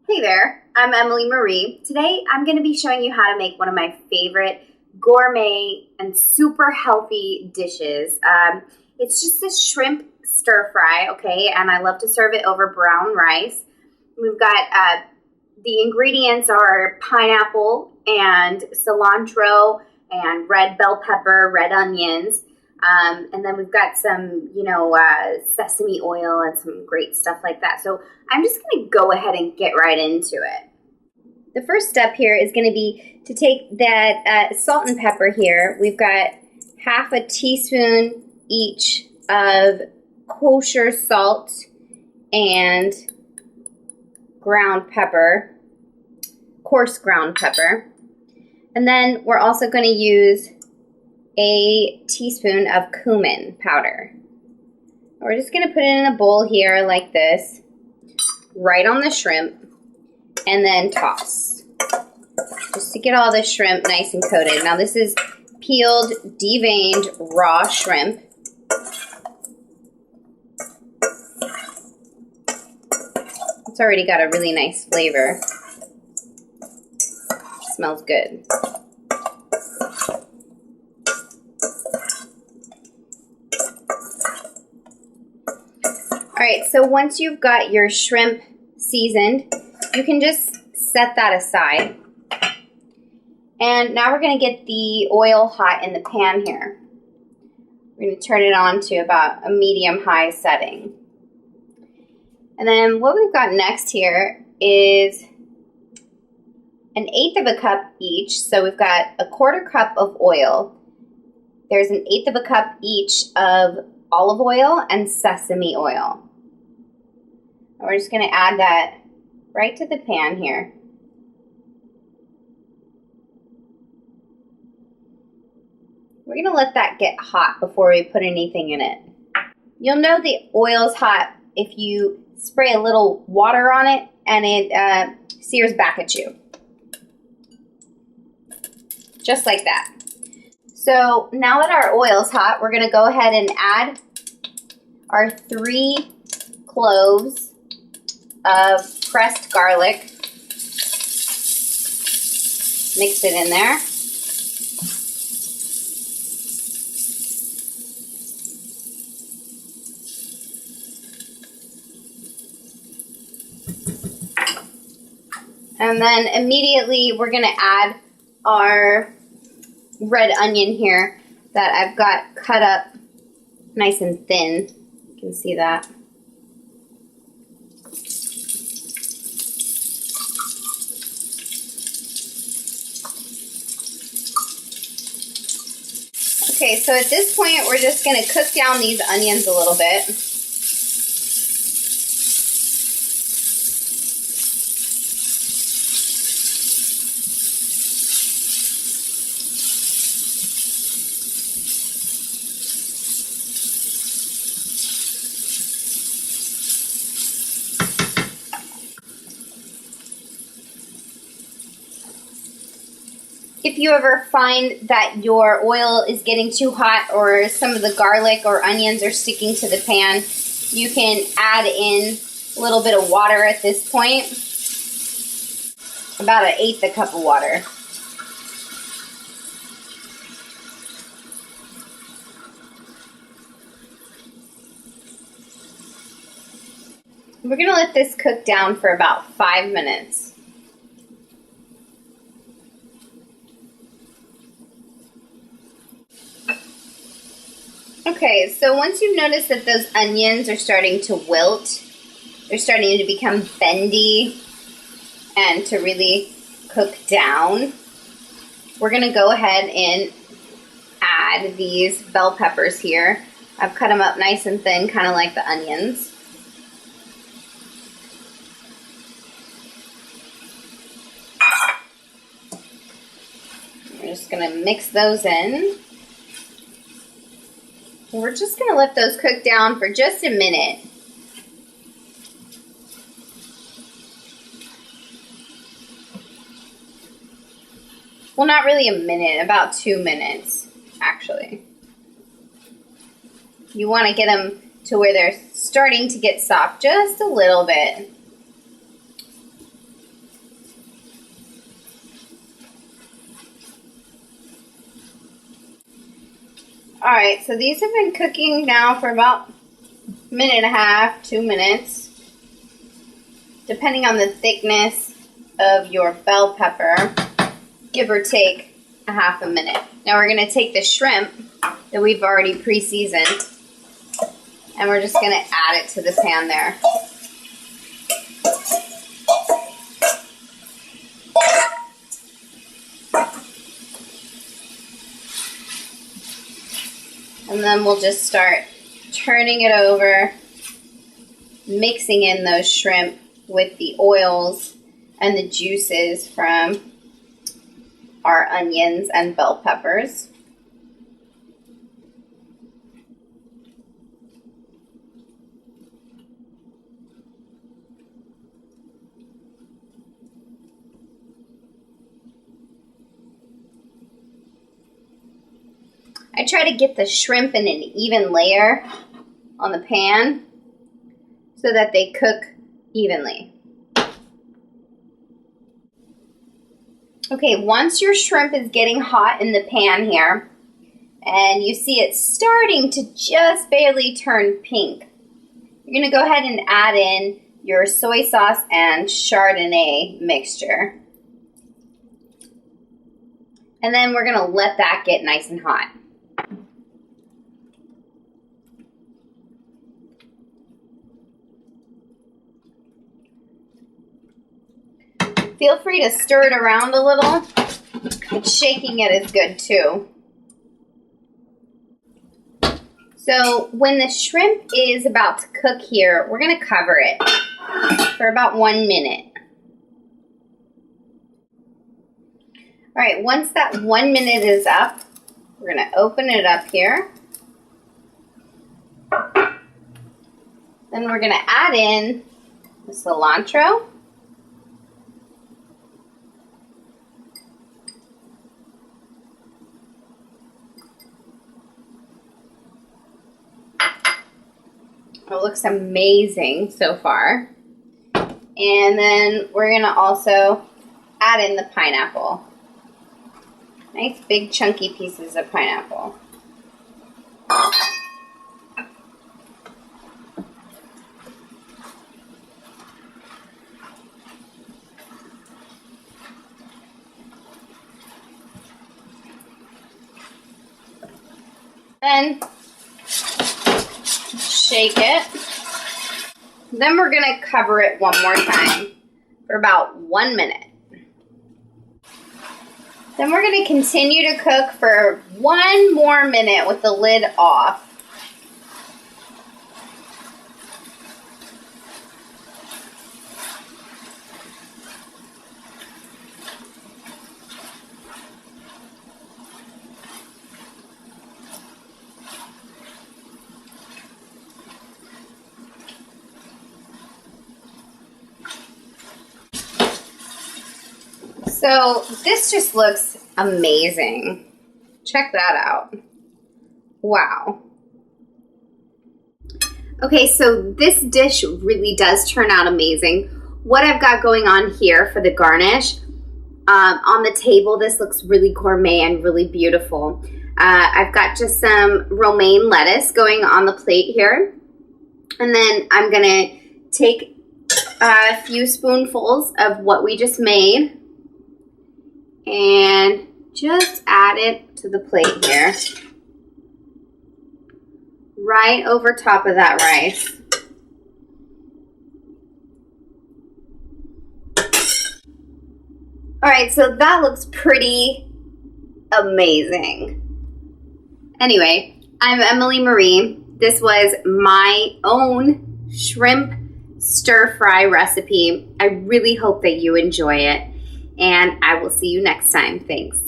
Hey there, I'm Emily Marie. Today I'm going to be showing you how to make one of my favorite gourmet and super healthy dishes. It's just a shrimp stir fry, okay, and I love to serve it over brown rice. We've got the ingredients are pineapple and cilantro and red bell pepper, red onions. And then we've got some, sesame oil and some great stuff like that. So I'm just going to go ahead and get right into it. The first step here is going to be to take that salt and pepper here. We've got half a teaspoon each of kosher salt and ground pepper, coarse ground pepper. And then we're also going to use a teaspoon of cumin powder. We're just going to put it in a bowl here like this, right on the shrimp, and then toss. Just to get all the shrimp nice and coated. Now this is peeled, deveined, raw shrimp. It's already got a really nice flavor. Smells good. All right, so once you've got your shrimp seasoned, you can just set that aside. And now we're going to get the oil hot in the pan here. We're going to turn it on to about a medium-high setting. And then what we've got next here is 1/8 of a cup each. So we've got a 1/4 cup of oil. There's 1/8 of a cup each of olive oil and sesame oil. And we're just going to add that right to the pan here. We're going to let that get hot before we put anything in it. You'll know the oil's hot if you spray a little water on it and it sears back at you. Just like that. So now that our oil's hot, we're going to go ahead and add our 3 cloves of pressed garlic. Mix it in there. And then immediately we're going to add our red onion here that I've got cut up nice and thin. You can see that. Okay, so at this point we're just going to cook down these onions a little bit. If you ever find that your oil is getting too hot or some of the garlic or onions are sticking to the pan, you can add in a little bit of water at this point. About 1/8 a cup of water. We're going to let this cook down for about 5 minutes. Okay, so once you've noticed that those onions are starting to wilt, they're starting to become bendy and to really cook down, we're going to go ahead and add these bell peppers here. I've cut them up nice and thin, kind of like the onions. We're just going to mix those in. We're just going to let those cook down for just a minute. Well, not really a minute, about 2 minutes, actually. You want to get them to where they're starting to get soft just a little bit. All right, so these have been cooking now for about a minute and a half, 2 minutes, depending on the thickness of your bell pepper, give or take a half a minute. Now we're going to take the shrimp that we've already pre-seasoned, and we're just going to add it to the pan there. And then we'll just start turning it over, mixing in those shrimp with the oils and the juices from our onions and bell peppers. I try to get the shrimp in an even layer on the pan so that they cook evenly. Okay, once your shrimp is getting hot in the pan here, and you see it starting to just barely turn pink, you're going to go ahead and add in your soy sauce and Chardonnay mixture. And then we're going to let that get nice and hot. Feel free to stir it around a little, and shaking it is good too. So when the shrimp is about to cook here, we're going to cover it for about 1 minute. All right, once that 1 minute is up, we're going to open it up here. Then we're going to add in the cilantro. It looks amazing so far. And then we're going to also add in the pineapple. Nice big chunky pieces of pineapple. Then shake it. Then we're going to cover it one more time for about 1 minute. Then we're going to continue to cook for 1 more minute with the lid off. So this just looks amazing. Check that out. Wow. Okay, so this dish really does turn out amazing. What I've got going on here for the garnish, on the table, this looks really gourmet and really beautiful. I've got just some romaine lettuce going on the plate here. And then I'm going to take a few spoonfuls of what we just made and just add it to the plate here, right over top of that rice. All right, so that looks pretty amazing. Anyway, I'm Emily Marie. This was my own shrimp stir-fry recipe. I really hope that you enjoy it. And I will see you next time. Thanks.